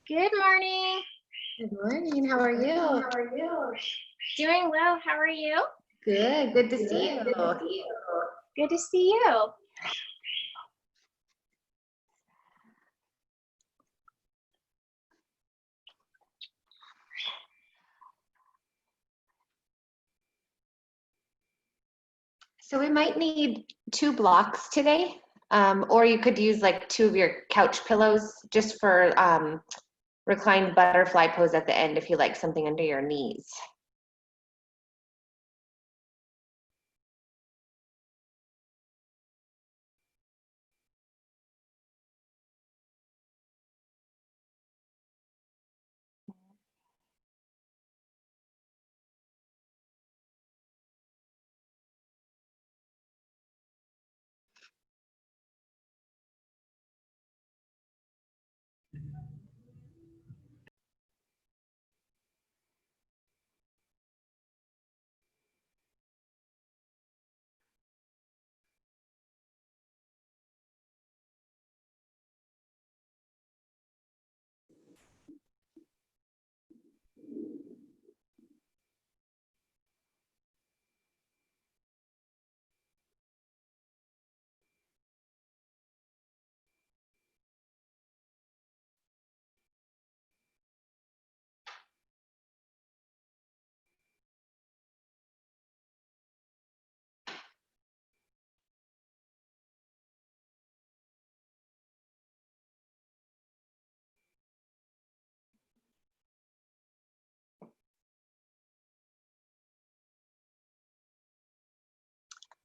Good morning. Good morning. How are you? Doing well. How are you? Good. Good to see you. Good to see you. So we might need 2 blocks today, or you could use like 2 of your couch pillows just for reclined butterfly pose at the end if you like something under your knees.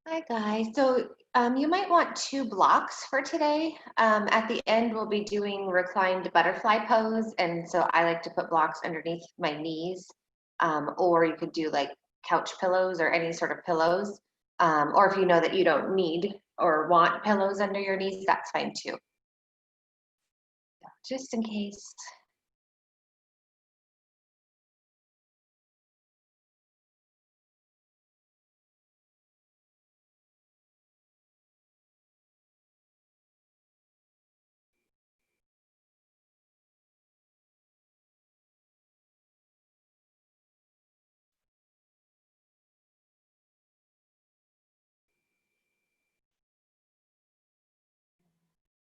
Hi guys. So you might want 2 blocks for today. At the end, we'll be doing reclined butterfly pose, and so I like to put blocks underneath my knees, or you could do like couch pillows or any sort of pillows, or if you know that you don't need or want pillows under your knees, that's fine too. Just in case.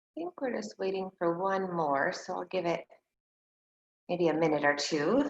I think we're just waiting for one more, so I'll give it maybe a minute or two.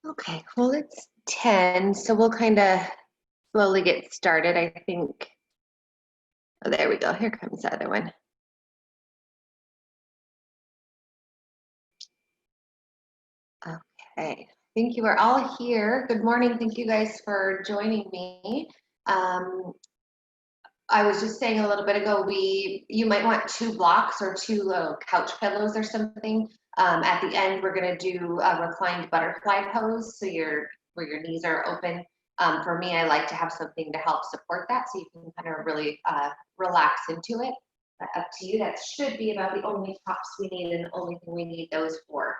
Okay, well, it's 10, so we'll kind of slowly get started, I think. Oh, there we go. Here comes the other one. Okay, I think you are all here. Good morning. Thank you guys for joining me. I was just saying a little bit ago, you might want 2 blocks or 2 little couch pillows or something. At the end, we're going to do a reclined butterfly pose, so where your knees are open. For me, I like to have something to help support that, so you can kind of really relax into it. But up to you. That should be about the only props we need and the only thing we need those for.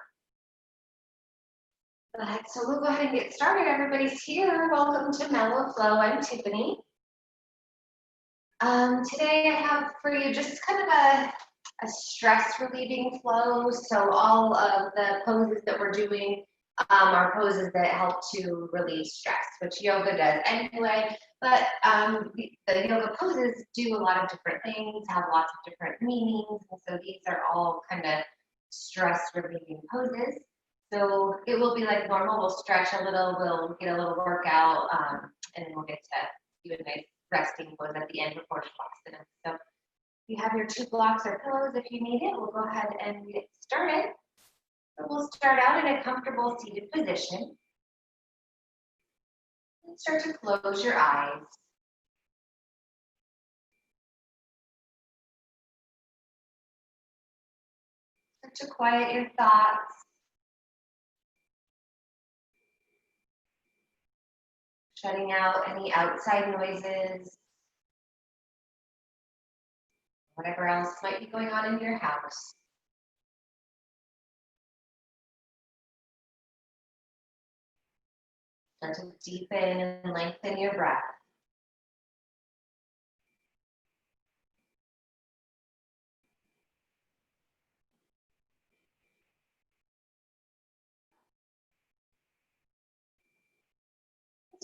So we'll go ahead and get started. Everybody's here. Welcome to Mellow Flow. I'm Tiffany. Today I have for you just kind of a stress relieving flow. So all of the poses that we're doing are poses that help to relieve stress, which yoga does anyway. But the yoga poses do a lot of different things, have lots of different meanings, and so these are all kind of stress relieving poses. So it will be like normal. We'll stretch a little, we'll get a little workout, and then we'll get to do a nice resting pose at the end before Shavasana. So you have your 2 blocks or pillows if you need it. We'll go ahead and get started. So we'll start out in a comfortable seated position. And start to close your eyes. Start to quiet your thoughts. Shutting out any outside noises. Whatever else might be going on in your house. Start to deepen and lengthen your breath.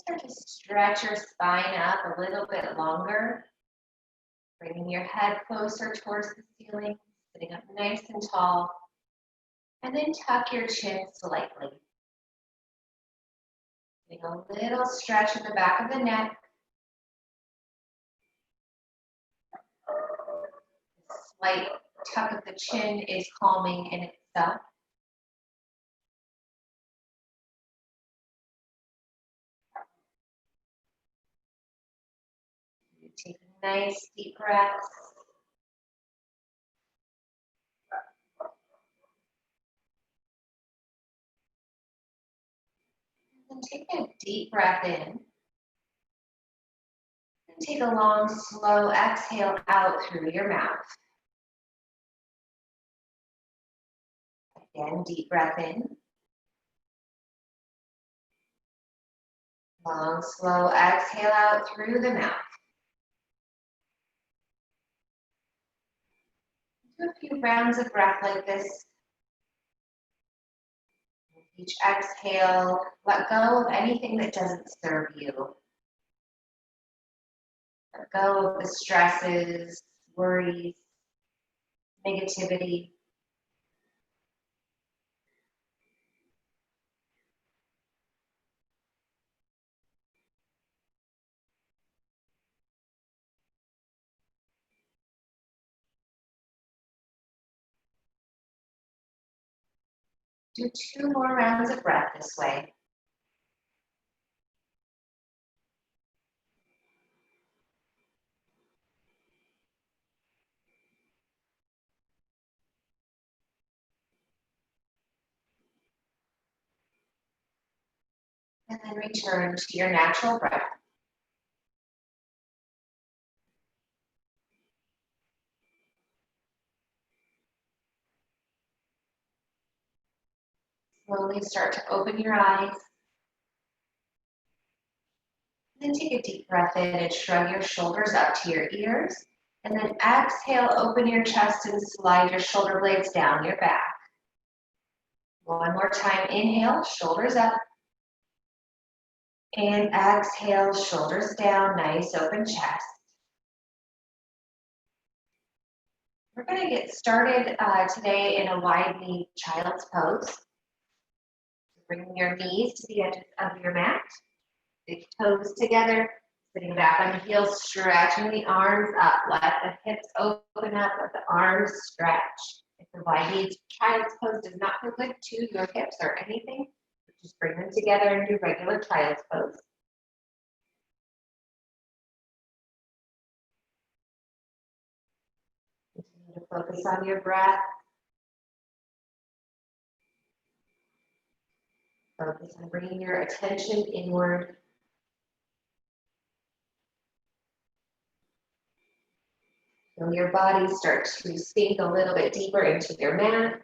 Start to stretch your spine up a little bit longer. Bringing your head closer towards the ceiling, sitting up nice and tall. And then tuck your chin slightly. Getting a little stretch in the back of the neck. A slight tuck of the chin is calming in itself. You take nice deep breaths. And take a deep breath in. And take a long, slow exhale out through your mouth. Again, deep breath in. Long, slow exhale out through the mouth. Do a few rounds of breath like this. Each exhale, let go of anything that doesn't serve you. Let go of the stresses, worries, negativity. Do 2 more rounds of breath this way. And then return to your natural breath. Slowly start to open your eyes. And then take a deep breath in and shrug your shoulders up to your ears. And then exhale, open your chest and slide your shoulder blades down your back. One more time, inhale, shoulders up. And exhale, shoulders down, nice open chest. We're going to get started today in a wide knee child's pose. Bringing your knees to the edges of your mat. Big toes together, sitting back on the heels, stretching the arms up. Let the hips open up, let the arms stretch. If the wide knee child's pose does not feel good to your hips or anything, just bring them together and do regular child's pose. Continue to focus on your breath. Focus on bringing your attention inward. Feel your body start to sink a little bit deeper into your mat.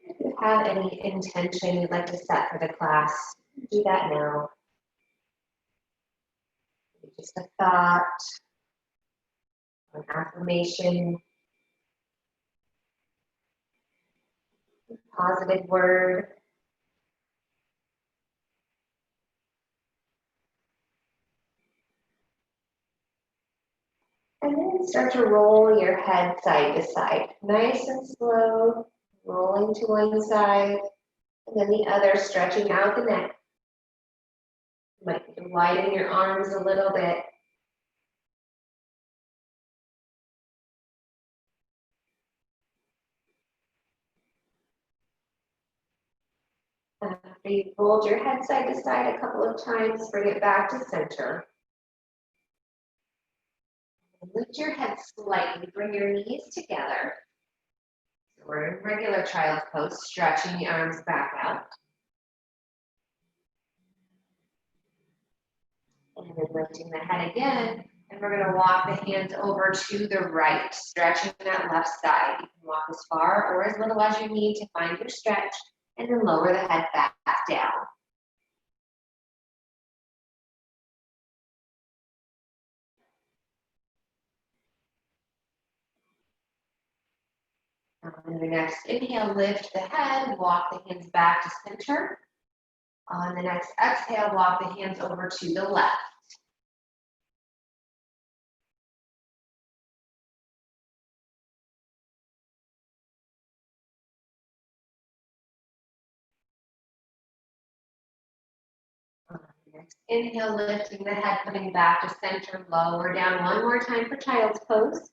If you have any intention you'd like to set for the class, do that now. Just a thought, an affirmation. positive word. And then start to roll your head side to side. Nice and slow, rolling to one side, and then the other, stretching out the neck. You might widen your arms a little bit. After you've rolled your head side to side a couple of times, bring it back to center. Lift your head slightly, bring your knees together. So we're in regular child's pose, stretching the arms back out. And then lifting the head again, and we're gonna walk the hands over to the right, stretching that left side. You can walk as far or as little as you need to find your stretch, and then lower the head back down. On the next inhale, lift the head, walk the hands back to center. On the next exhale, walk the hands over to the left. On the next inhale, lifting the head, coming back to center, lower down one more time for child's pose.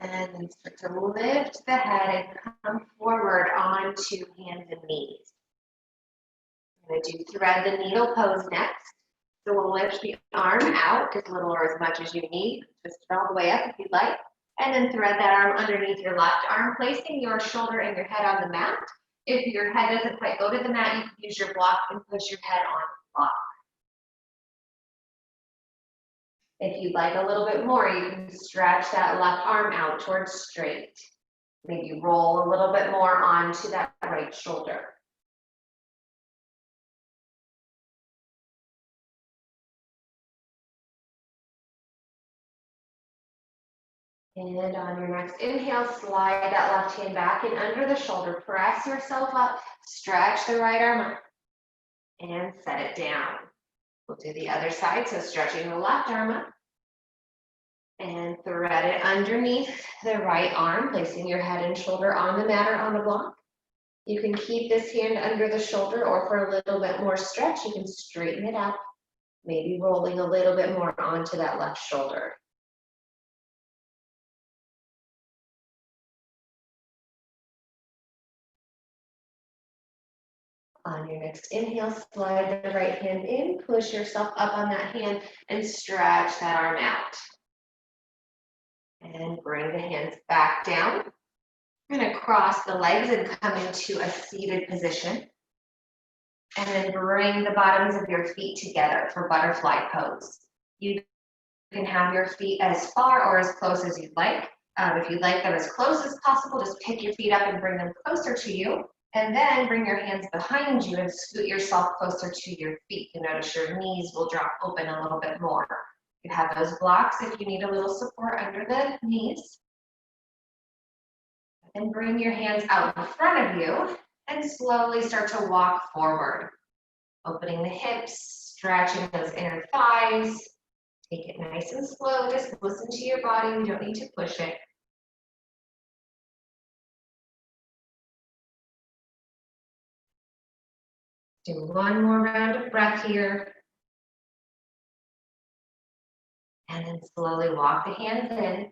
And then start to lift the head and come forward onto hands and knees. I'm going to do thread the needle pose next. So we'll lift the arm out as little or as much as you need. Twist it all the way up if you'd like. And then thread that arm underneath your left arm, placing your shoulder and your head on the mat. If your head doesn't quite go to the mat, you can use your block and push your head on the block. If you'd like a little bit more, you can stretch that left arm out towards straight. Maybe roll a little bit more onto that right shoulder. And on your next inhale, slide that left hand back and under the shoulder. Press yourself up, stretch the right arm up, and set it down. We'll do the other side, so stretching the left arm up. And thread it underneath the right arm, placing your head and shoulder on the mat or on the block. You can keep this hand under the shoulder, or for a little bit more stretch, you can straighten it up, maybe rolling a little bit more onto that left shoulder. On your next inhale, slide the right hand in, push yourself up on that hand, and stretch that arm out. And bring the hands back down. We're going to cross the legs and come into a seated position. And then bring the bottoms of your feet together for butterfly pose. You can have your feet as far or as close as you'd like. If you'd like them as close as possible, just pick your feet up and bring them closer to you. And then bring your hands behind you and scoot yourself closer to your feet. You notice your knees will drop open a little bit more. You have those blocks if you need a little support under the knees. And bring your hands out in front of you and slowly start to walk forward. Opening the hips, stretching those inner thighs. Take it nice and slow. Just listen to your body. You don't need to push it. Do one more round of breath here. And then slowly walk the hands in.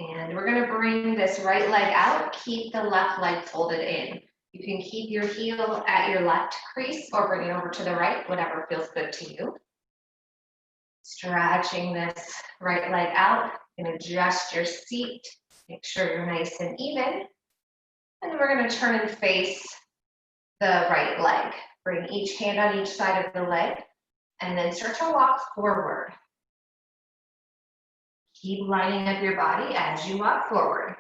And we're going to bring this right leg out. Keep the left leg folded in. You can keep your heel at your left crease or bring it over to the right, whatever feels good to you. Stretching this right leg out. And adjust your seat. Make sure you're nice and even. And then we're going to turn and face the right leg. Bring each hand on each side of the leg. And then start to walk forward. Keep lining up your body as you walk forward.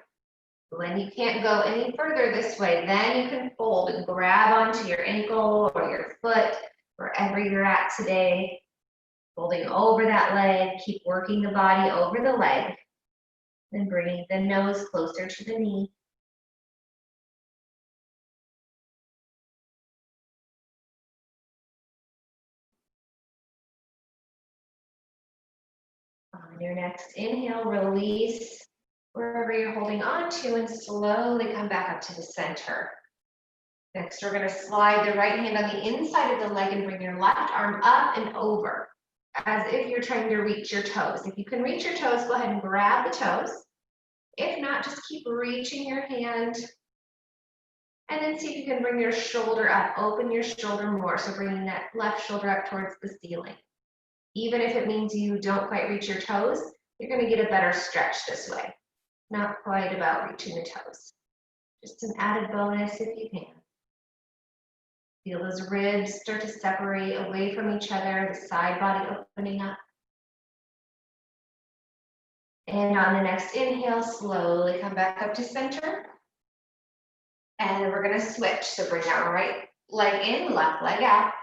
When you can't go any further this way, then you can fold and grab onto your ankle or your foot, wherever you're at today. Folding over that leg, keep working the body over the leg. Then bringing the nose closer to the knee. On your next inhale, release wherever you're holding on to and slowly come back up to the center. Next, we're going to slide the right hand on the inside of the leg and bring your left arm up and over, as if you're trying to reach your toes. If you can reach your toes, go ahead and grab the toes. If not, just keep reaching your hand. And then see if you can bring your shoulder up, open your shoulder more. So bringing that left shoulder up towards the ceiling. Even if it means you don't quite reach your toes, you're going to get a better stretch this way. Not quite about reaching the toes. Just an added bonus if you can. Feel those ribs start to separate away from each other, the side body opening up. And on the next inhale, slowly come back up to center. And then we're going to switch. So bring that right leg in, left leg out.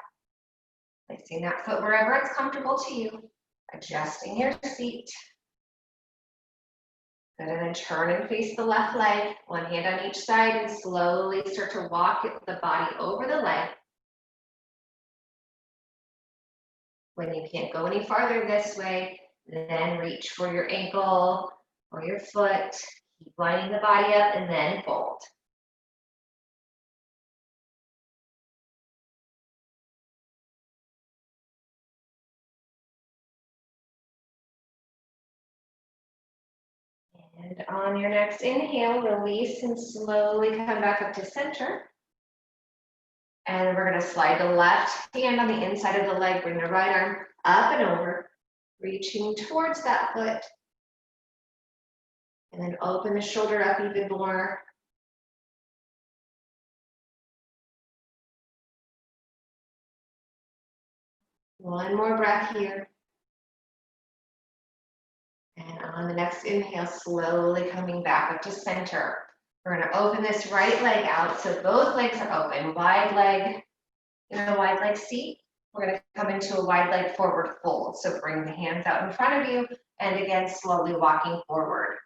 Placing that foot wherever it's comfortable to you. Adjusting your seat. Good, and then turn and face the left leg. One hand on each side and slowly start to walk the body over the leg. When you can't go any farther this way, then reach for your ankle or your foot. Keep lining the body up and then fold. And on your next inhale, release and slowly come back up to center. And we're going to slide the left hand on the inside of the leg, bring the right arm up and over, reaching towards that foot. And then open the shoulder up even more. One more breath here. And on the next inhale, slowly coming back up to center. We're going to open this right leg out so both legs are open. Wide leg in a wide leg seat. We're going to come into a wide leg forward fold. So bring the hands out in front of you and again, slowly walking forward.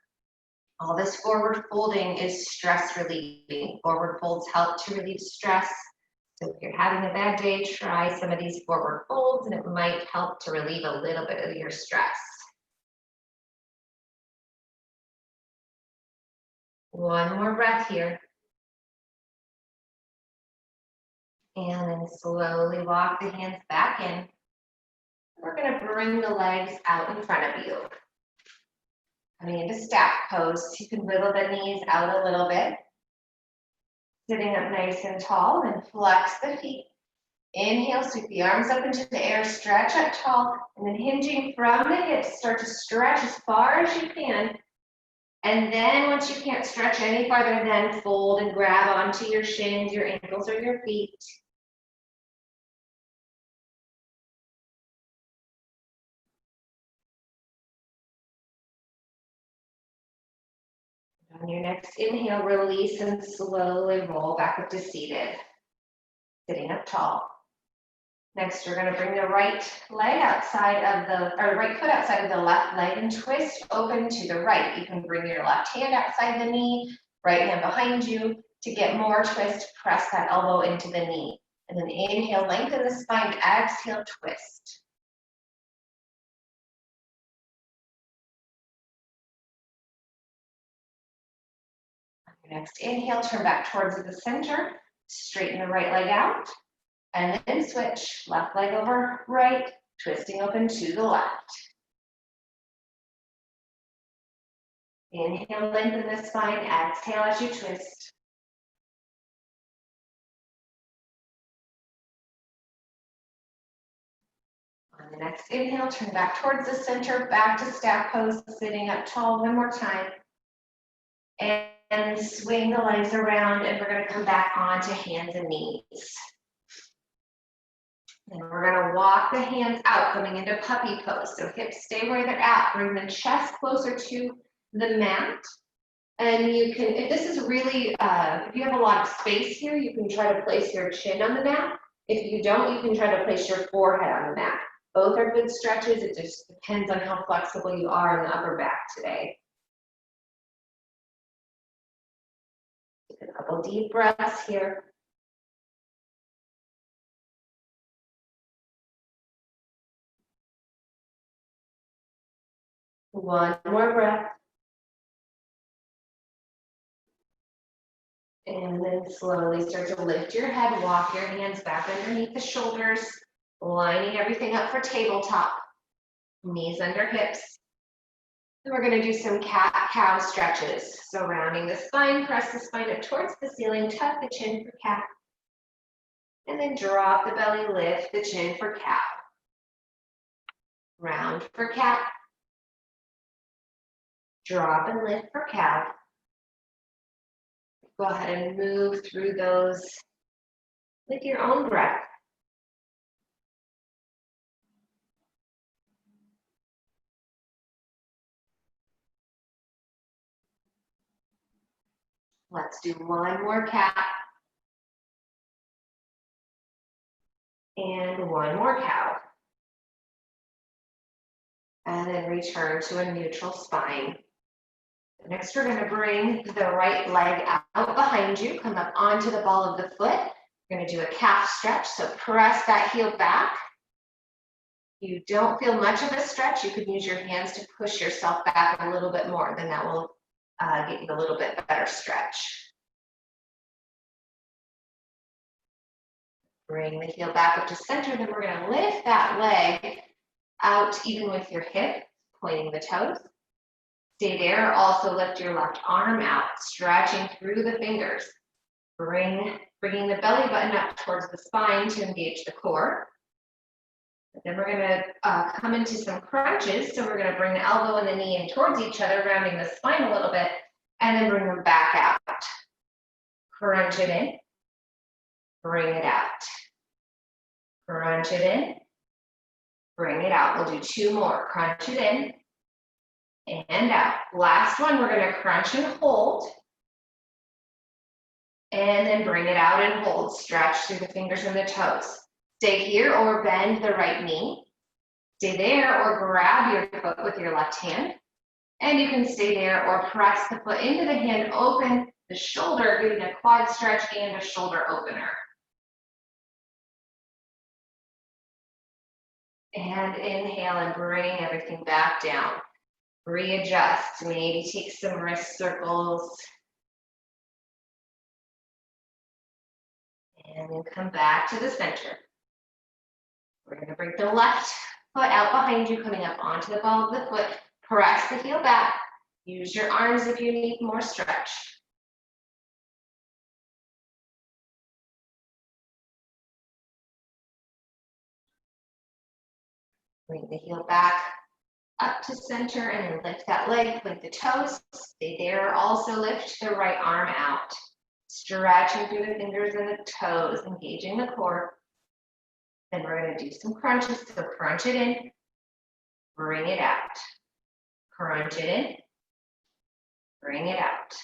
All this forward folding is stress relieving. Forward folds help to relieve stress. So if you're having a bad day, try some of these forward folds and it might help to relieve a little bit of your stress. One more breath here. And then slowly walk the hands back in. We're going to bring the legs out in front of you. Coming into stack pose, you can wiggle the knees out a little bit. Sitting up nice and tall and flex the feet. Inhale, sweep the arms up into the air, stretch up tall, and then hinging from the hips, start to stretch as far as you can. And then once you can't stretch any farther, then fold and grab onto your shins, your ankles, or your feet. On your next inhale, release and slowly roll back up to seated. Sitting up tall. Next, we're going to bring the right leg outside of the, or right foot outside of the left leg and twist open to the right. You can bring your left hand outside the knee, right hand behind you. To get more twist, press that elbow into the knee. And then inhale, lengthen the spine, exhale, twist. On your next inhale, turn back towards the center, straighten the right leg out. And then switch, left leg over right, twisting open to the left. Inhale, lengthen the spine, exhale as you twist. On the next inhale, turn back towards the center, back to stack pose, sitting up tall one more time. And swing the legs around, and we're going to come back onto hands and knees. And we're going to walk the hands out, coming into puppy pose. So hips stay where they're at. Bring the chest closer to the mat. And you can, if this is really, if you have a lot of space here, you can try to place your chin on the mat. If you don't, you can try to place your forehead on the mat. Both are good stretches. It just depends on how flexible you are in the upper back today. Take a couple deep breaths here. One more breath. And then slowly start to lift your head, walk your hands back underneath the shoulders, lining everything up for tabletop. Knees under hips. And we're going to do some cat-cow stretches. So rounding the spine, press the spine up towards the ceiling, tuck the chin for cat. And then drop the belly, lift the chin for cow. Round for cat. Drop and lift for cow. Go ahead and move through those with your own breath. Let's do one more cat. And one more cow. And then return to a neutral spine. Next, we're going to bring the right leg out behind you, come up onto the ball of the foot. We're going to do a calf stretch, so press that heel back. If you don't feel much of a stretch, you can use your hands to push yourself back a little bit more, then that will get you a little bit better stretch. Bring the heel back up to center, then we're going to lift that leg out even with your hip, pointing the toes. Stay there, also lift your left arm out, stretching through the fingers. Bringing the belly button up towards the spine to engage the core. And then we're going to come into some crunches. So we're going to bring the elbow and the knee in towards each other, rounding the spine a little bit, and then bring them back out. Crunch it in, bring it out. Crunch it in, bring it out. We'll do two more. Crunch it in, and out. Last one, we're going to crunch and hold. And then bring it out and hold. Stretch through the fingers and the toes. Stay here or bend the right knee. Stay there or grab your foot with your left hand. And you can stay there or press the foot into the hand, open the shoulder, giving a quad stretch and a shoulder opener. And inhale and bring everything back down. Readjust, maybe take some wrist circles. And then come back to the center. We're going to bring the left foot out behind you, coming up onto the ball of the foot. Press the heel back. Use your arms if you need more stretch. Bring the heel back up to center and then lift that leg, point the toes. Stay there. Also lift the right arm out. Stretching through the fingers and the toes, engaging the core. Then we're going to do some crunches. So crunch it in, bring it out. Crunch it in, bring it out.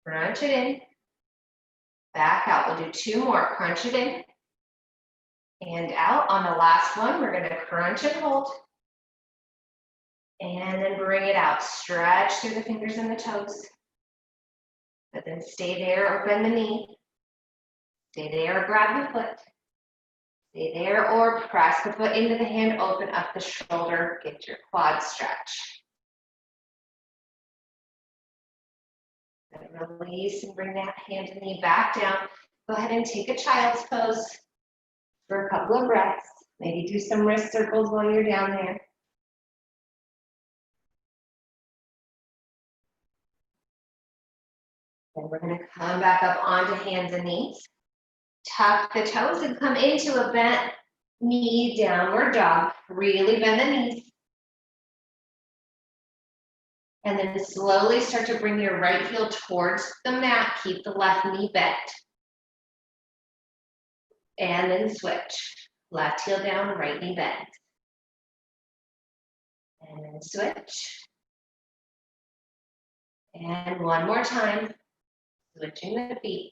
Crunch it in, back out. We'll do two more. Crunch it in and out. On the last one, we're going to crunch and hold. And then bring it out. Stretch through the fingers and the toes. But then stay there or bend the knee. Stay there or grab the foot. Stay there or press the foot into the hand, open up the shoulder, get your quad stretch. Then release and bring that hand and knee back down. Go ahead and take a child's pose for a couple of breaths. Maybe do some wrist circles while you're down there. Then we're going to come back up onto hands and knees. Tuck the toes and come into a bent knee downward dog. Really bend the knees. And then slowly start to bring your right heel towards the mat. Keep the left knee bent. And then switch. Left heel down, right knee bent. And then switch. And one more time. Switching the feet.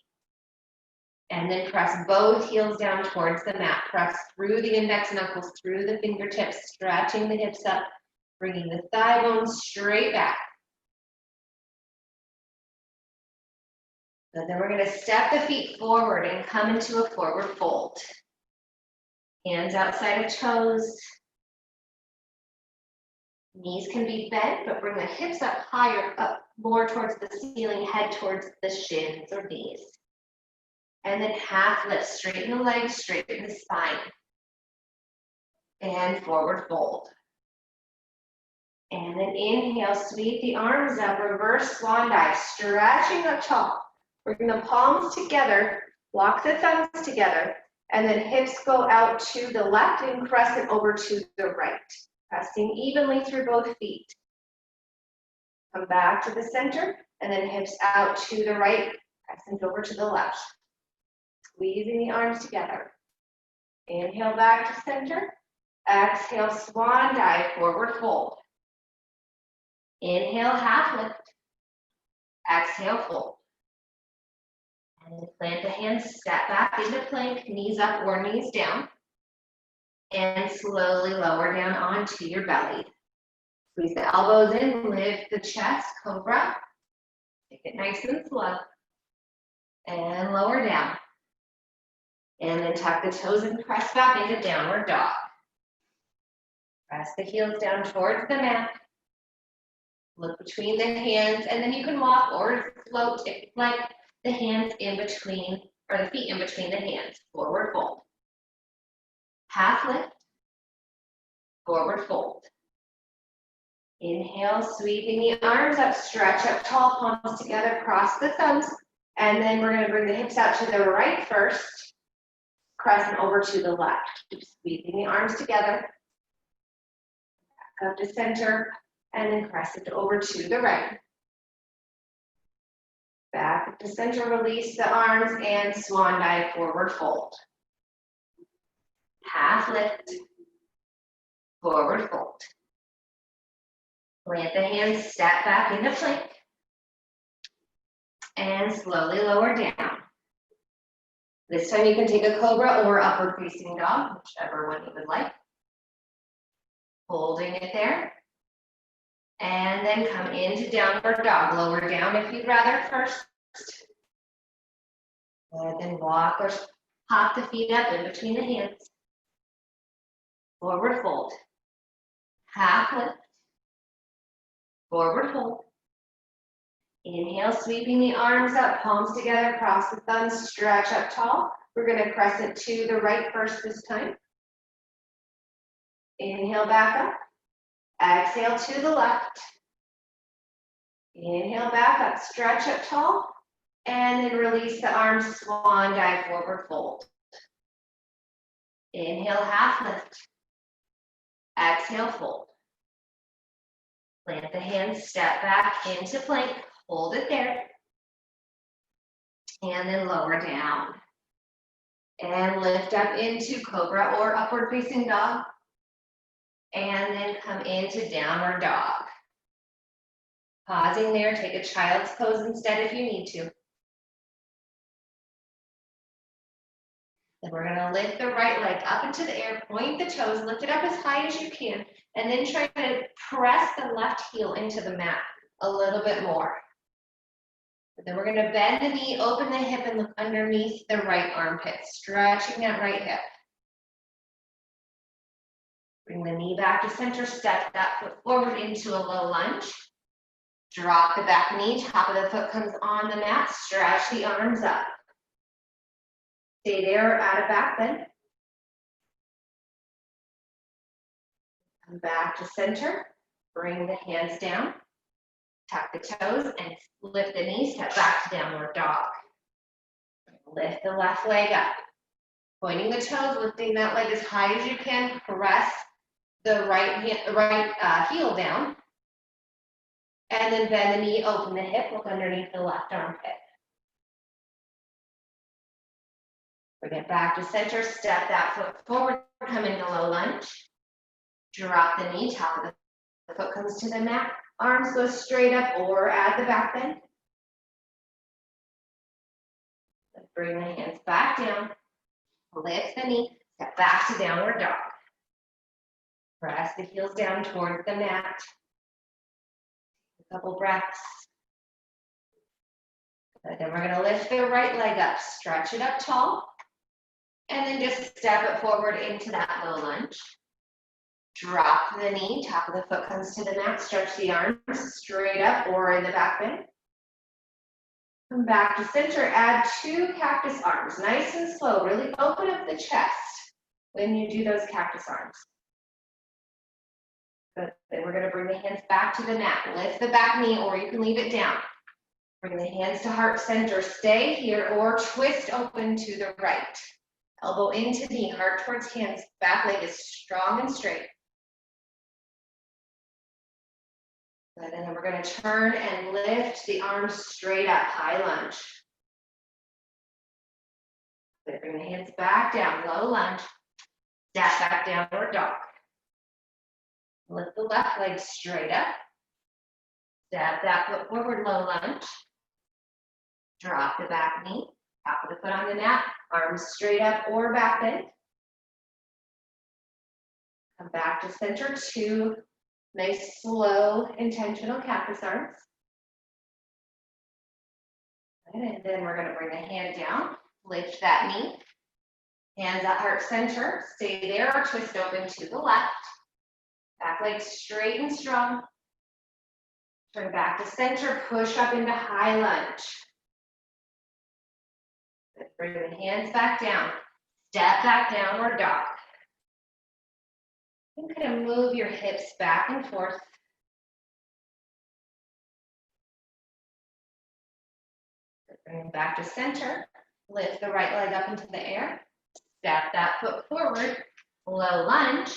And then press both heels down towards the mat. Press through the index knuckles, through the fingertips, stretching the hips up, bringing the thigh bones straight back. And then we're going to step the feet forward and come into a forward fold. Hands outside of toes. Knees can be bent, but bring the hips up higher, up more towards the ceiling, head towards the shins or knees. And then half lift, straighten the legs, straighten the spine. And forward fold. And then inhale, sweep the arms up, reverse swan dive, stretching up tall. Bring the palms together, lock the thumbs together, and then hips go out to the left and crescent over to the right. Pressing evenly through both feet. Come back to the center, and then hips out to the right, crescent over to the left. Squeezing the arms together. Inhale back to center. Exhale, swan dive, forward fold. Inhale, half lift. Exhale, fold. And then plant the hands, step back into plank, knees up or knees down. And slowly lower down onto your belly. Squeeze the elbows in, lift the chest, cobra. Take it nice and slow. And lower down. And then tuck the toes and press back into downward dog. Press the heels down towards the mat. Look between the hands, and then you can walk or float if you like, the hands in between, or the feet in between the hands. Forward fold. Half lift. Forward fold. Inhale, sweeping the arms up, stretch up tall, palms together, cross the thumbs, and then we're going to bring the hips out to the right first. Crescent over to the left. Keep squeezing the arms together. Back up to center, and then crescent over to the right. Back up to center, release the arms, and swan dive, forward fold. Half lift, forward fold. Plant the hands, step back into plank, and slowly lower down. This time you can take a cobra or upward facing dog, whichever one you would like. Holding it there. And then come into downward dog. Lower down if you'd rather first. And then walk or hop the feet up in between the hands. Forward fold. Half lift. Forward fold. Inhale, sweeping the arms up, palms together, cross the thumbs, stretch up tall. We're going to crescent to the right first this time. Inhale back up. Exhale to the left. Inhale back up, stretch up tall, and then release the arms, swan dive, forward fold. Inhale, half lift. Exhale, fold. Plant the hands, step back into plank, hold it there, and then lower down. And lift up into cobra or upward facing dog, and then come into downward dog. Pausing there, take a child's pose instead if you need to. Then we're going to lift the right leg up into the air, point the toes, lift it up as high as you can, and then try to press the left heel into the mat a little bit more. But then we're going to bend the knee, open the hip, and look underneath the right armpit, stretching that right hip. Bring the knee back to center, step that foot forward into a low lunge. Drop the back knee, top of the foot comes on the mat, stretch the arms up. Stay there at a back bend. Come back to center, bring the hands down, tuck the toes, and lift the knees, step back to downward dog. Lift the left leg up. Pointing the toes, lifting that leg as high as you can, press the right heel down. And then bend the knee, open the hip, look underneath the left armpit. Bring it back to center, step that foot forward, come into low lunge. Drop the knee, top of the foot comes to the mat. Arms go straight up or at the back bend. Bring the hands back down. Lift the knee. Step back to downward dog. Press the heels down towards the mat. A couple breaths. Good. Then we're going to lift the right leg up. Stretch it up tall. And then just step it forward into that low lunge. Drop the knee. Top of the foot comes to the mat. Stretch the arms straight up or in the back bend. Come back to center. Add 2 cactus arms. Nice and slow. Really open up the chest when you do those cactus arms. Good. Then we're going to bring the hands back to the mat. Lift the back knee, or you can leave it down. Bring the hands to heart center. Stay here or twist open to the right. Elbow into knee, heart towards hands. Back leg is strong and straight. Good. And then we're going to turn and lift the arms straight up. High lunge. Good. Bring the hands back down. Low lunge. Step back downward dog. Lift the left leg straight up. Step that foot forward, low lunge. Drop the back knee. Top of the foot on the mat. Arms straight up or back bend. Come back to center. 2 nice, slow, intentional cactus arms. And then we're going to bring the hand down. Lift that knee. Hands at heart center. Stay there or twist open to the left. Back leg straight and strong. Turn back to center, push up into high lunge. Bring the hands back down. Step back downward dog. And kind of move your hips back and forth. Bring it back to center. Lift the right leg up into the air. Step that foot forward. Low lunge.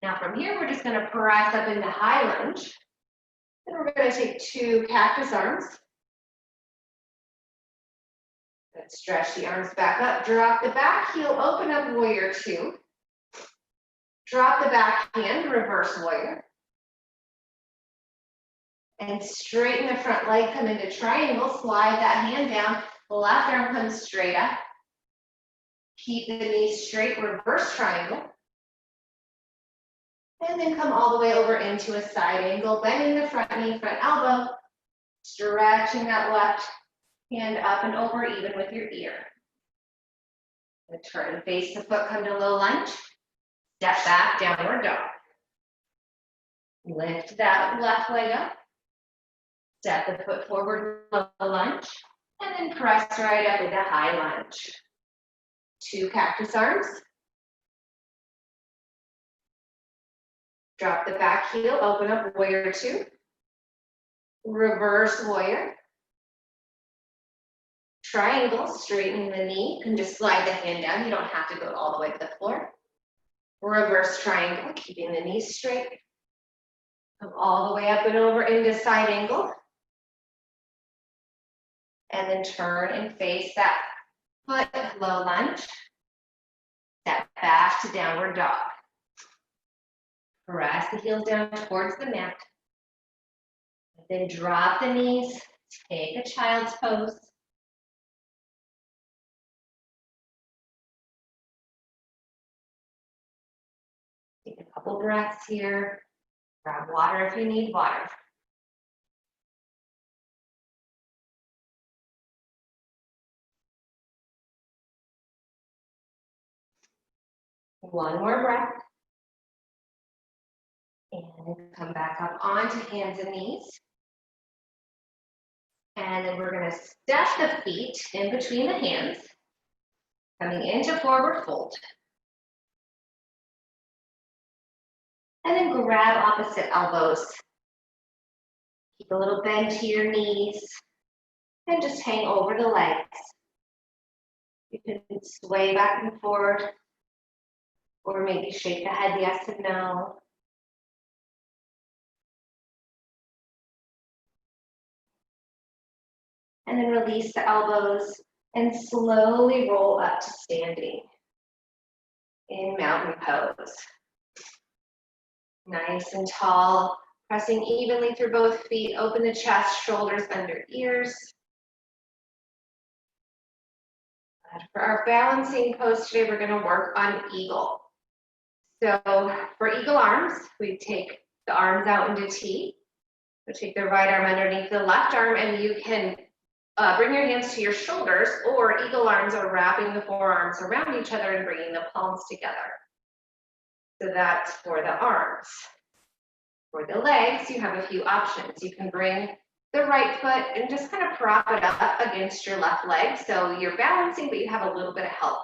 Now from here, we're just going to press up into high lunge. Then we're going to take 2 cactus arms. Good. Stretch the arms back up. Drop the back heel. Open up warrior 2. Drop the back hand. Reverse warrior. And straighten the front leg. Come into triangle. Slide that hand down. The left arm comes straight up. Keep the knees straight. Reverse triangle. And then come all the way over into a side angle, bending the front knee, front elbow, stretching that left hand up and over even with your ear. And turn and face the foot, come to low lunge. Step back, downward dog. Lift that left leg up. Step the foot forward, low lunge. And then press right up into high lunge. 2 cactus arms. Drop the back heel, open up warrior 2. Reverse warrior. Triangle, straightening the knee. You can just slide the hand down. You don't have to go all the way to the floor. Reverse triangle, keeping the knees straight. Come all the way up and over into side angle. And then turn and face that foot, low lunge. Step back to downward dog. Press the heels down towards the mat. Then drop the knees. Take a child's pose. Take a couple breaths here. Grab water if you need water. One more breath. And come back up onto hands and knees. And then we're going to step the feet in between the hands, coming into forward fold. And then grab opposite elbows. Keep a little bend to your knees. And just hang over the legs. You can sway back and forth. Or maybe shake the head yes and no. And then release the elbows and slowly roll up to standing in mountain pose. Nice and tall, pressing evenly through both feet. Open the chest, shoulders under ears. For our balancing pose today, we're going to work on eagle. So for eagle arms, we take the arms out into T. So take the right arm underneath the left arm, and you can bring your hands to your shoulders, or eagle arms are wrapping the forearms around each other and bringing the palms together. So that's for the arms. For the legs, you have a few options. You can bring the right foot and just kind of prop it up against your left leg. So you're balancing, but you have a little bit of help.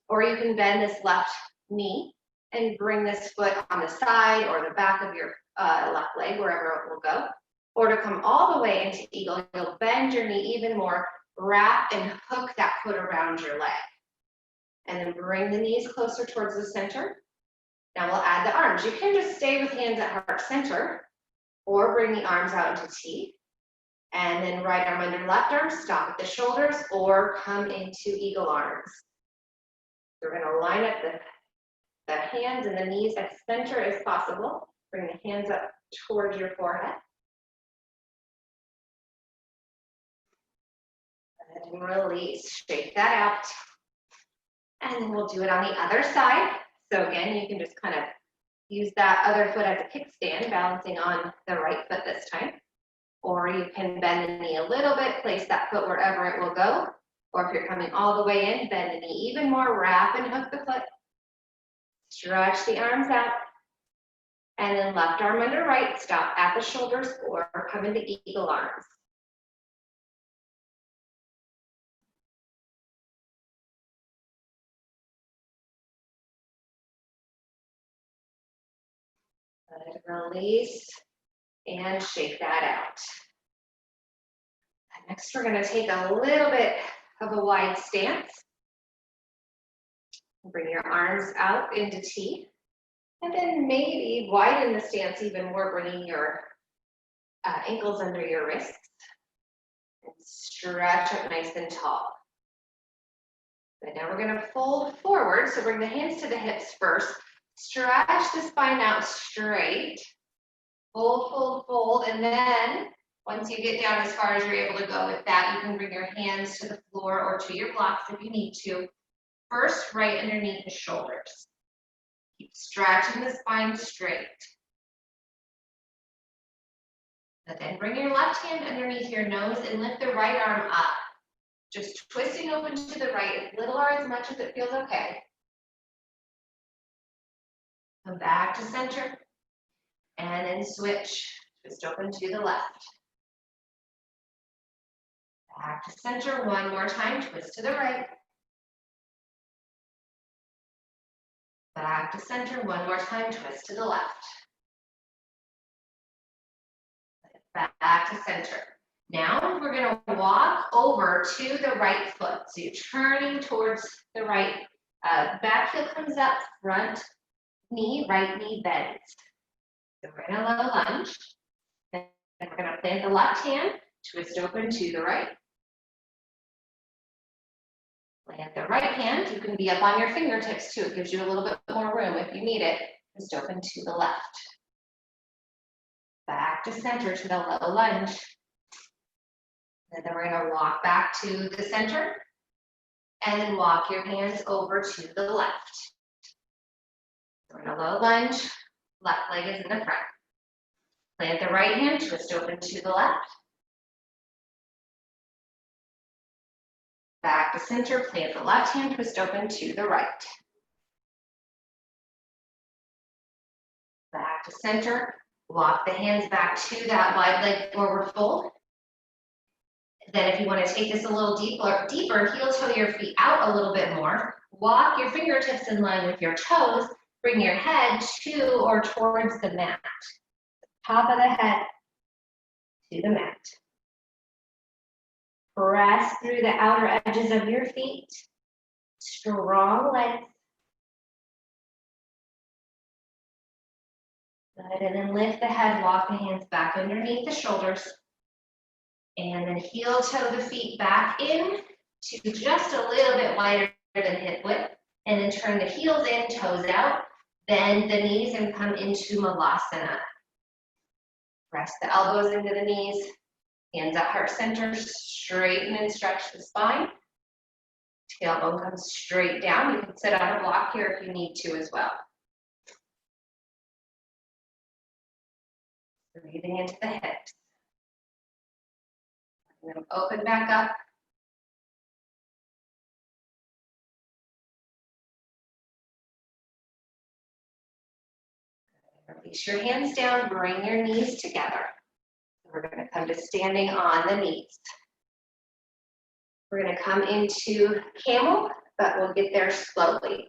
Or you can bend this left knee and bring this foot on the side or the back of your left leg, wherever it will go. Or to come all the way into eagle, you'll bend your knee even more, wrap and hook that foot around your leg. And then bring the knees closer towards the center. Now we'll add the arms. You can just stay with hands at heart center, or bring the arms out into T. And then right arm under left arm, stop at the shoulders, or come into eagle arms. We're going to line up the hands and the knees as center as possible. Bring the hands up towards your forehead. And release, shake that out. And then we'll do it on the other side. So again, you can just kind of use that other foot as a kickstand, balancing on the right foot this time. Or you can bend the knee a little bit, place that foot wherever it will go. Or if you're coming all the way in, bend the knee even more, wrap and hook the foot. Stretch the arms out. And then left arm under right, stop at the shoulders or come into eagle arms. Release and shake that out. Next, we're going to take a little bit of a wide stance. Bring your arms out into T. And then maybe widen the stance even more, bringing your ankles under your wrists. And stretch up nice and tall. And now we're going to fold forward. So bring the hands to the hips first. Stretch the spine out straight. Fold, fold, fold. And then once you get down as far as you're able to go with that, you can bring your hands to the floor or to your blocks if you need to. First, right underneath the shoulders. Keep stretching the spine straight. And then bring your left hand underneath your nose and lift the right arm up. Just twisting open to the right, as little or as much as it feels okay. Come back to center. And then switch. Twist open to the left. Back to center one more time. Twist to the right. Back to center one more time. Twist to the left. Back to center. Now we're going to walk over to the right foot. So you're turning towards the right. Back heel comes up, front knee, right knee bends. So we're in a low lunge. Then we're going to plant the left hand, twist open to the right. Plant the right hand. You can be up on your fingertips too. It gives you a little bit more room if you need it. Twist open to the left. Back to center to the low lunge. And then we're going to walk back to the center. And then walk your hands over to the left. So we're in a low lunge. Left leg is in the front. Plant the right hand, twist open to the left. Back to center, plant the left hand, twist open to the right. Back to center, walk the hands back to that wide leg forward fold. Then if you want to take this a little deeper, heel toe your feet out a little bit more. Walk your fingertips in line with your toes. Bring your head to or towards the mat. Top of the head to the mat. Press through the outer edges of your feet. Strong legs. Good, and then lift the head, walk the hands back underneath the shoulders. And then heel toe the feet back in to just a little bit wider than hip width. And then turn the heels in, toes out. Bend the knees and come into Malasana. Press the elbows into the knees. Hands at heart center, straighten and stretch the spine. Tailbone comes straight down. You can sit on a block here if you need to as well. Breathing into the hips. And then open back up. Release your hands down, bring your knees together. We're going to come to standing on the knees. We're going to come into camel, but we'll get there slowly.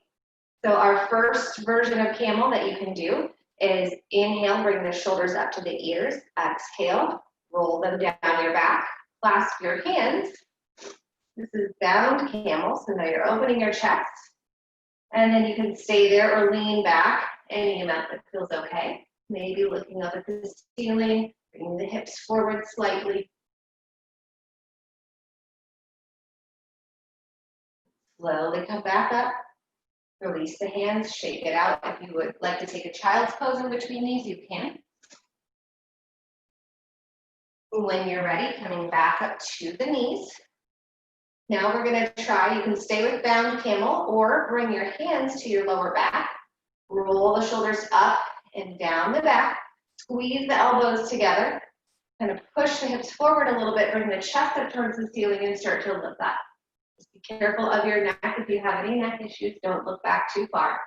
So our first version of camel that you can do is inhale, bring the shoulders up to the ears. Exhale, roll them down your back. Clasp your hands. This is bound camel, so now you're opening your chest. And then you can stay there or lean back any amount that feels okay. Maybe looking up at the ceiling, bringing the hips forward slightly. Slowly come back up. Release the hands, shake it out. If you would like to take a child's pose in between these, you can. When you're ready, coming back up to the knees. Now we're going to try, you can stay with bound camel or bring your hands to your lower back. Roll the shoulders up and down the back. Squeeze the elbows together. Kind of push the hips forward a little bit. Bring the chest up towards the ceiling and start to lift up. Just be careful of your neck. If you have any neck issues, don't look back too far.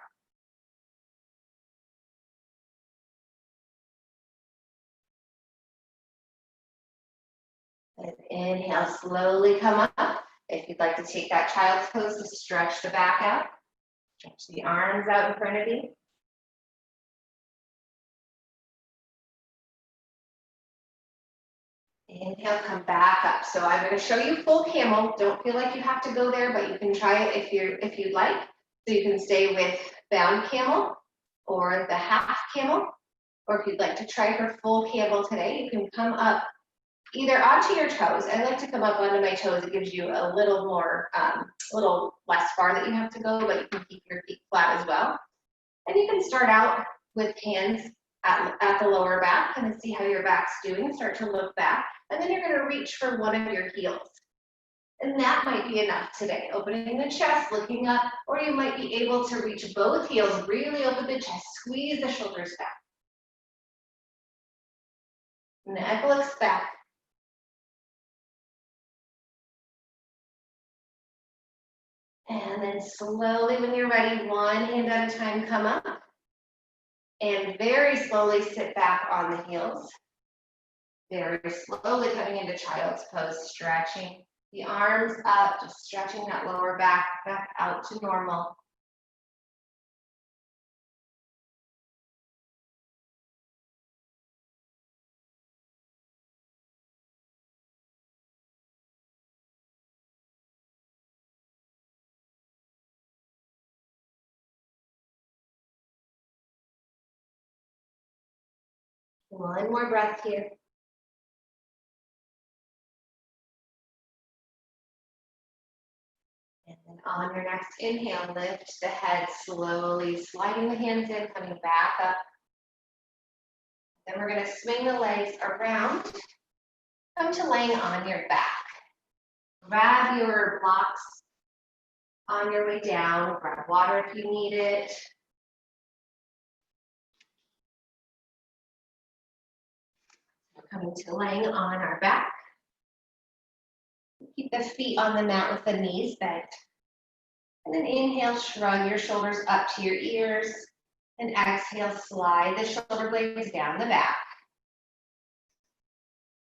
And inhale, slowly come up. If you'd like to take that child's pose to stretch the back out, stretch the arms out in front of you. Inhale, come back up. So I'm going to show you full camel. Don't feel like you have to go there, but you can try it if you'd like. So you can stay with bound camel or the half camel, or if you'd like to try for full camel today, you can come up either onto your toes. I like to come up onto my toes. It gives you a little more, a little less far that you have to go, but you can keep your feet flat as well. And you can start out with hands at the lower back and see how your back's doing. Start to look back, and then you're going to reach for one of your heels. And that might be enough today. Opening the chest, looking up, or you might be able to reach both heels, really open the chest, squeeze the shoulders back. Neck looks back. And then slowly, when you're ready, one hand at a time, come up. And very slowly sit back on the heels. Very slowly coming into child's pose, stretching the arms up, just stretching that lower back out to normal. One more breath here. And then on your next inhale, lift the head slowly, sliding the hands in, coming back up. Then we're going to swing the legs around. Come to laying on your back. Grab your blocks on your way down. Grab water if you need it. We're coming to laying on our back. Keep the feet on the mat with the knees bent. And then inhale, shrug your shoulders up to your ears. And exhale, slide the shoulder blades down the back.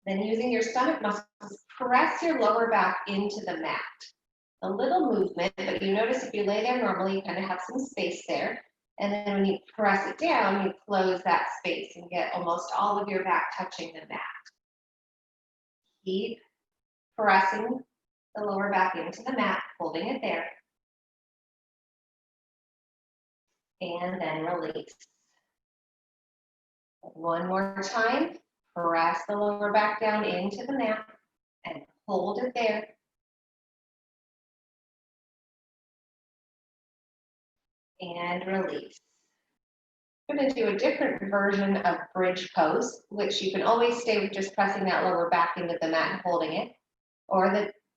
Then using your stomach muscles, press your lower back into the mat. A little movement, but you notice if you lay there normally, you kind of have some space there. And then when you press it down, you close that space and get almost all of your back touching the mat. Keep pressing the lower back into the mat, holding it there. And then release. One more time, press the lower back down into the mat and hold it there. And release. I'm going to do a different version of bridge pose, which you can always stay with just pressing that lower back into the mat and holding it. Or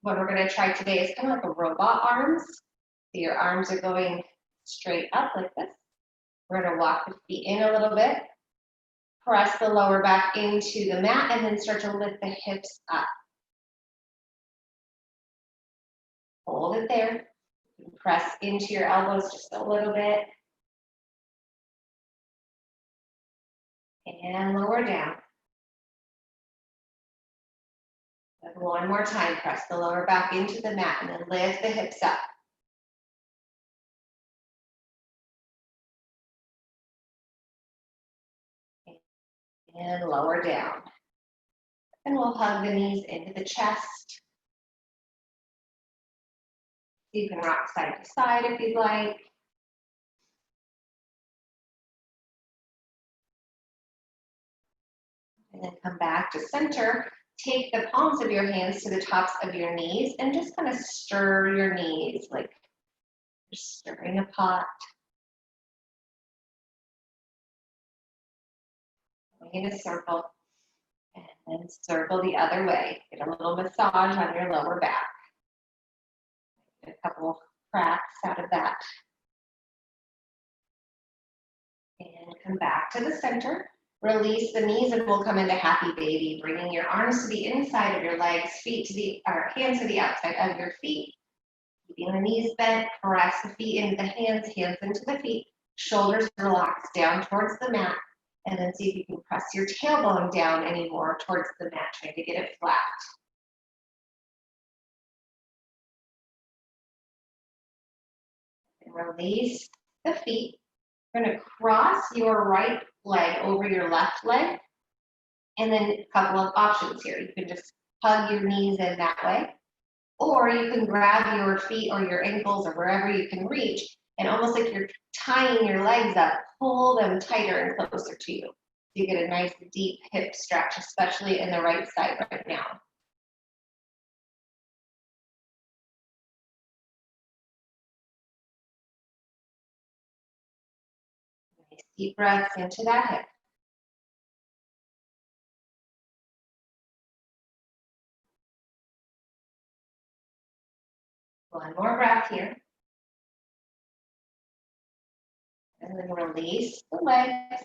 what we're gonna try today is kind of like a robot arms. So your arms are going straight up like this. We're gonna walk the feet in a little bit, press the lower back into the mat, and then start to lift the hips up. Hold it there. Press into your elbows just a little bit. And lower down. And one more time, press the lower back into the mat and then lift the hips up. And lower down. And we'll hug the knees into the chest. You can rock side to side if you'd like. And then come back to center. Take the palms of your hands to the tops of your knees and just kind of stir your knees like you're stirring a pot. Going in a circle. And then circle the other way. Get a little massage on your lower back. Get a couple cracks out of that. And come back to the center. Release the knees and we'll come into happy baby, bringing your arms to the inside of your legs, feet to the, or hands to the outside of your feet. Keeping the knees bent, press the feet into the hands, hands into the feet, shoulders relaxed down towards the mat, and then see if you can press your tailbone down any more towards the mat, trying to get it flat. And release the feet. You're going to cross your right leg over your left leg. And then a couple of options here. You can just hug your knees in that way. Or you can grab your feet or your ankles or wherever you can reach. And almost like you're tying your legs up, pull them tighter and closer to you. You get a nice deep hip stretch, especially in the right side right now. Nice deep breaths into that hip. One more breath here. And then release the legs.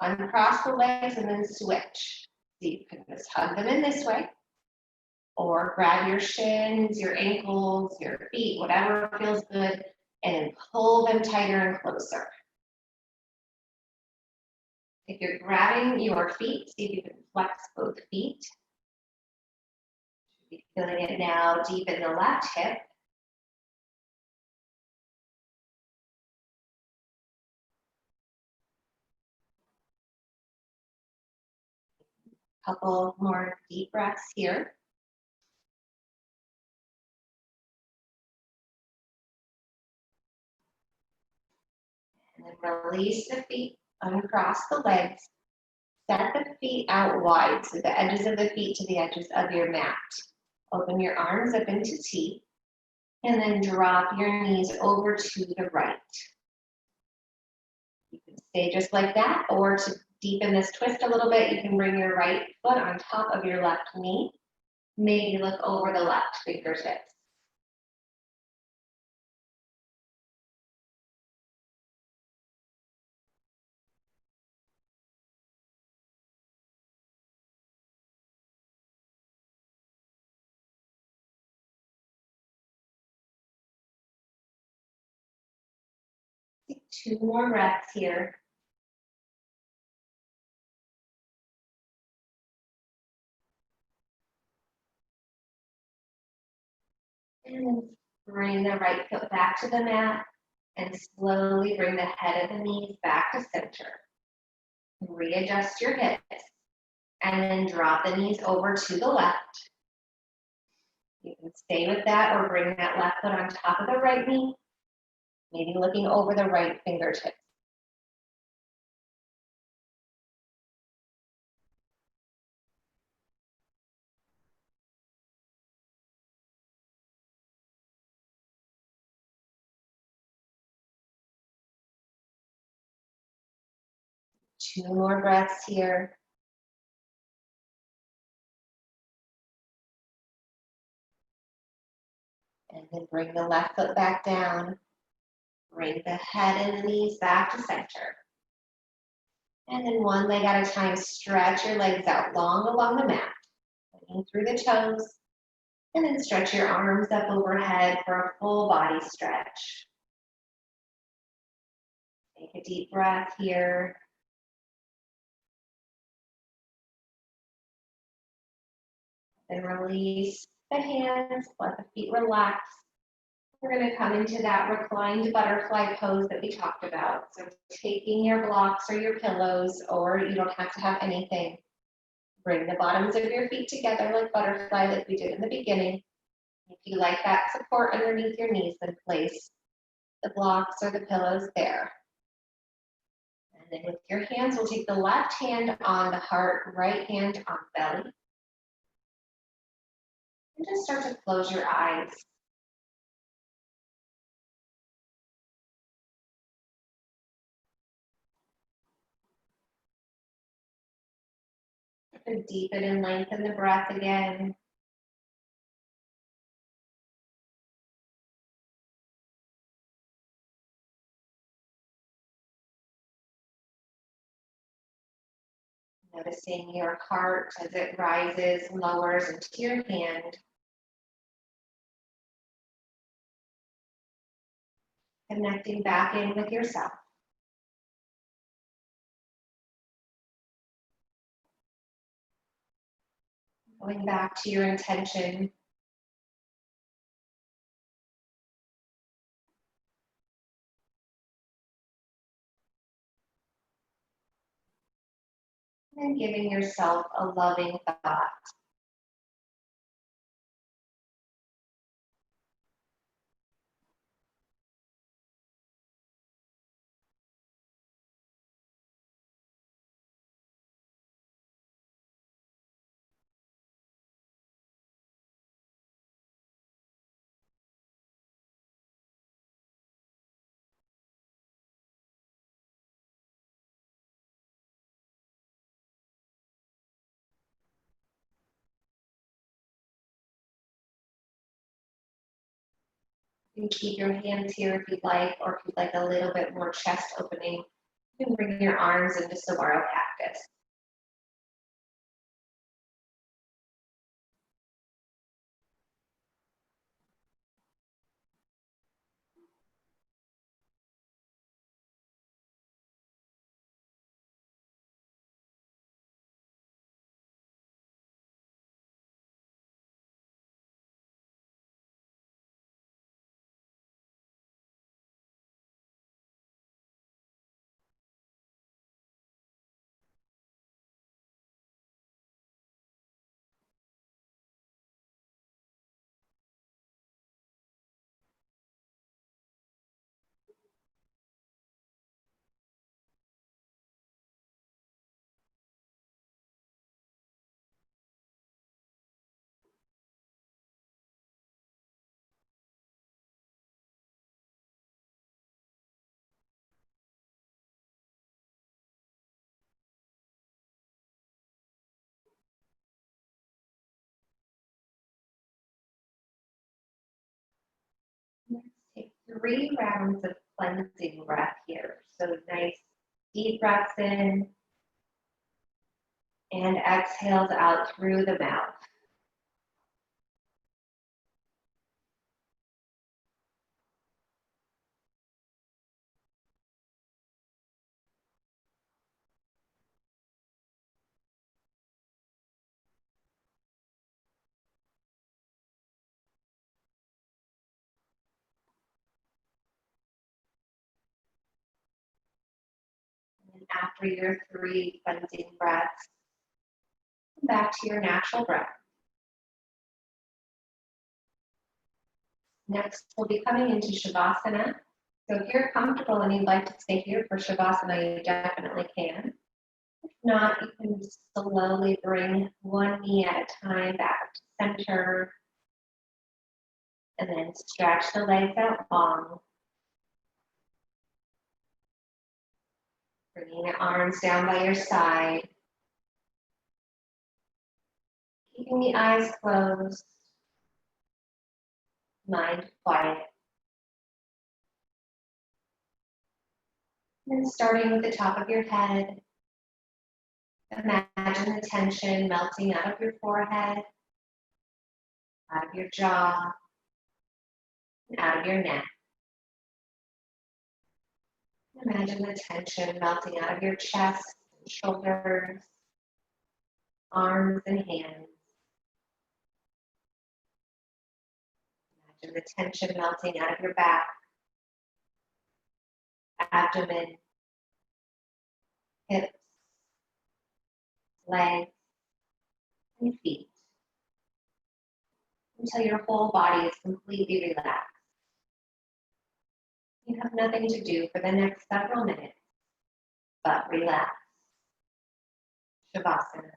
Uncross the legs and then switch. So you can just hug them in this way. Or grab your shins, your ankles, your feet, whatever feels good, and then pull them tighter and closer. If you're grabbing your feet, see if you can flex both feet. You're feeling it now deep in the left hip. Couple more deep breaths here. And then release the feet, uncross the legs. Set the feet out wide, so the edges of the feet to the edges of your mat. Open your arms up into T, and then drop your knees over to the right. You can stay just like that, or to deepen this twist a little bit, you can bring your right foot on top of your left knee. Maybe look over the left fingertips. Take 2 more breaths here. And bring the right foot back to the mat and slowly bring the head of the knees back to center. Readjust your hips and then drop the knees over to the left. You can stay with that or bring that left foot on top of the right knee, maybe looking over the right fingertips. Two more breaths here. And then bring the left foot back down. Bring the head and the knees back to center. And then one leg at a time, stretch your legs out long along the mat. Bringing through the toes. And then stretch your arms up overhead for a full body stretch. Take a deep breath here. Then release the hands, let the feet relax. We're going to come into that reclined butterfly pose that we talked about. So taking your blocks or your pillows, or you don't have to have anything. Bring the bottoms of your feet together like butterfly like we did in the beginning. If you like that support underneath your knees, then place the blocks or the pillows there. And then with your hands, we'll take the left hand on the heart, right hand on belly. And just start to close your eyes. And deepen and lengthen the breath again. Noticing your heart as it rises, lowers into your hand. Connecting back in with yourself. Going back to your intention. And giving yourself a loving thought. You can keep your hands here if you'd like, or if you'd like a little bit more chest opening, you can bring your arms into Saguaro Cactus. Let's take 3 rounds of cleansing breath here. So nice deep breaths in and exhales out through the mouth. And after your 3 cleansing breaths, come back to your natural breath. Next, we'll be coming into Shavasana. So if you're comfortable and you'd like to stay here for Shavasana, you definitely can. If not, you can slowly bring one knee at a time back to center. And then stretch the legs out long. Bringing the arms down by your side. Keeping the eyes closed. mind quiet. And then starting with the top of your head, imagine the tension melting out of your forehead, out of your jaw, and out of your neck. Imagine the tension melting out of your chest, and shoulders, arms, and hands. Imagine the tension melting out of your back, abdomen, hips, legs, and feet, until your whole body is completely relaxed. You have nothing to do for the next several minutes, but relax. Shavasana.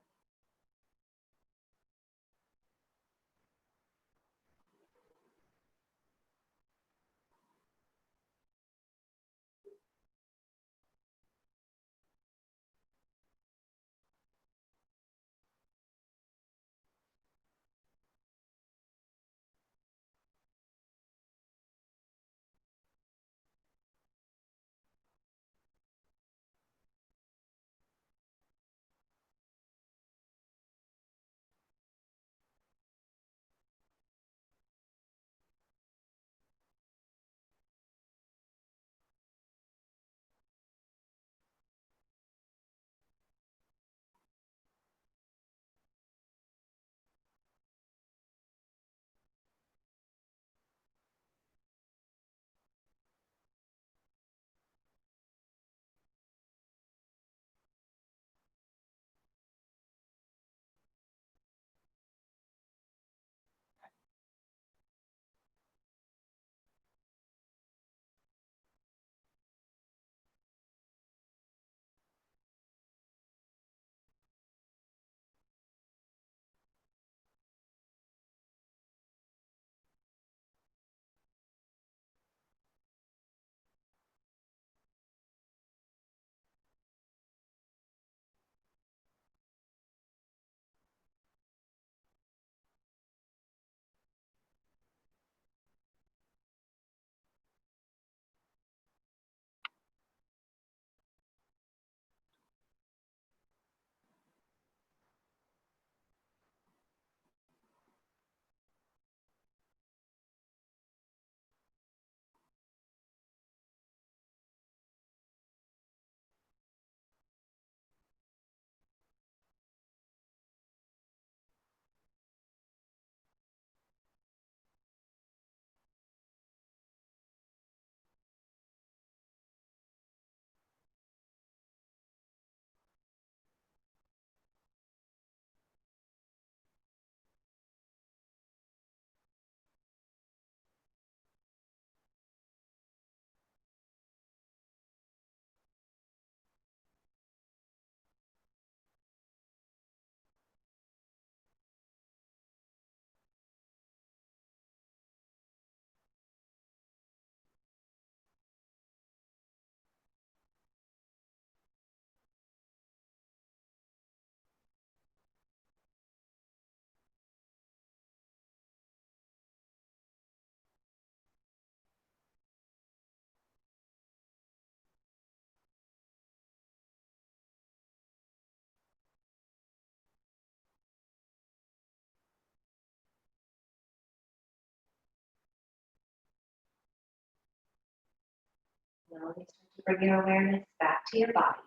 Now we start to bring your awareness back to your body.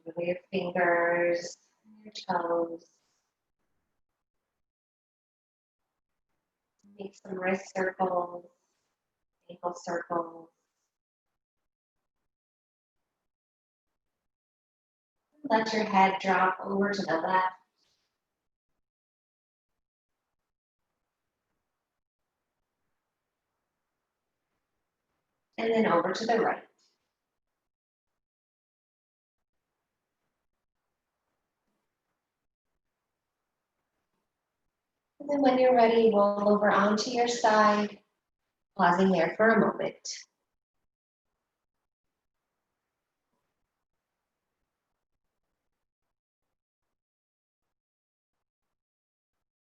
Wiggle your fingers, your toes. Make some wrist circles, ankle circles. Let your head drop over to the left. And then over to the right. And then when you're ready, roll over onto your side, pausing there for a moment.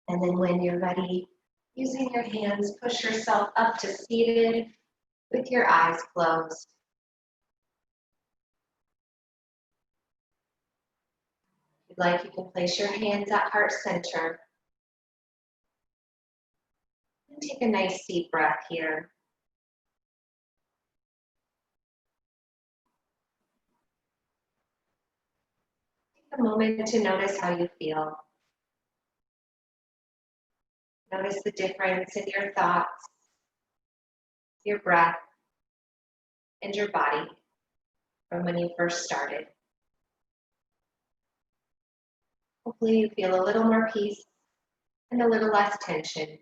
And then when you're ready, using your hands, push yourself up to seated with your eyes closed. If you'd like, you can place your hands at heart center. And take a nice deep breath here. Take a moment to notice how you feel. Notice the difference in your thoughts, your breath, and your body from when you first started. Hopefully you feel a little more peace and a little less tension.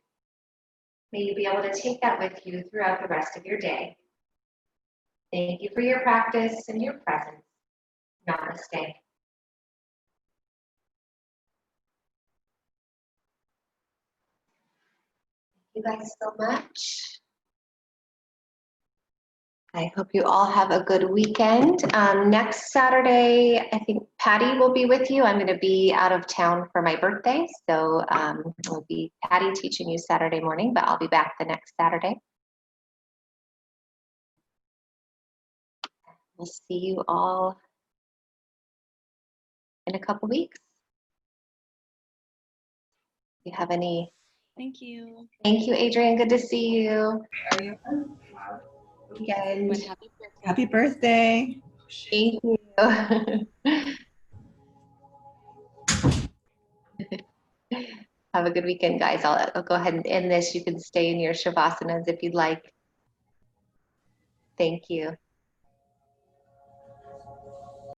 May you be able to take that with you throughout the rest of your day. Thank you for your practice and your presence. Namaste. Thank you guys so much. I hope you all have a good weekend. Next Saturday, I think Patty will be with you. I'm going to be out of town for my birthday, so it'll be Patty teaching you Saturday morning, but I'll be back the next Saturday. We'll see you all in a couple weeks. Do you have any? Thank you. Thank you, Adrian. Good to see you. Weekend. Happy birthday. Thank you. Have a good weekend, guys. I'll go ahead and end this. You can stay in your Shavasanas if you'd like. Thank you.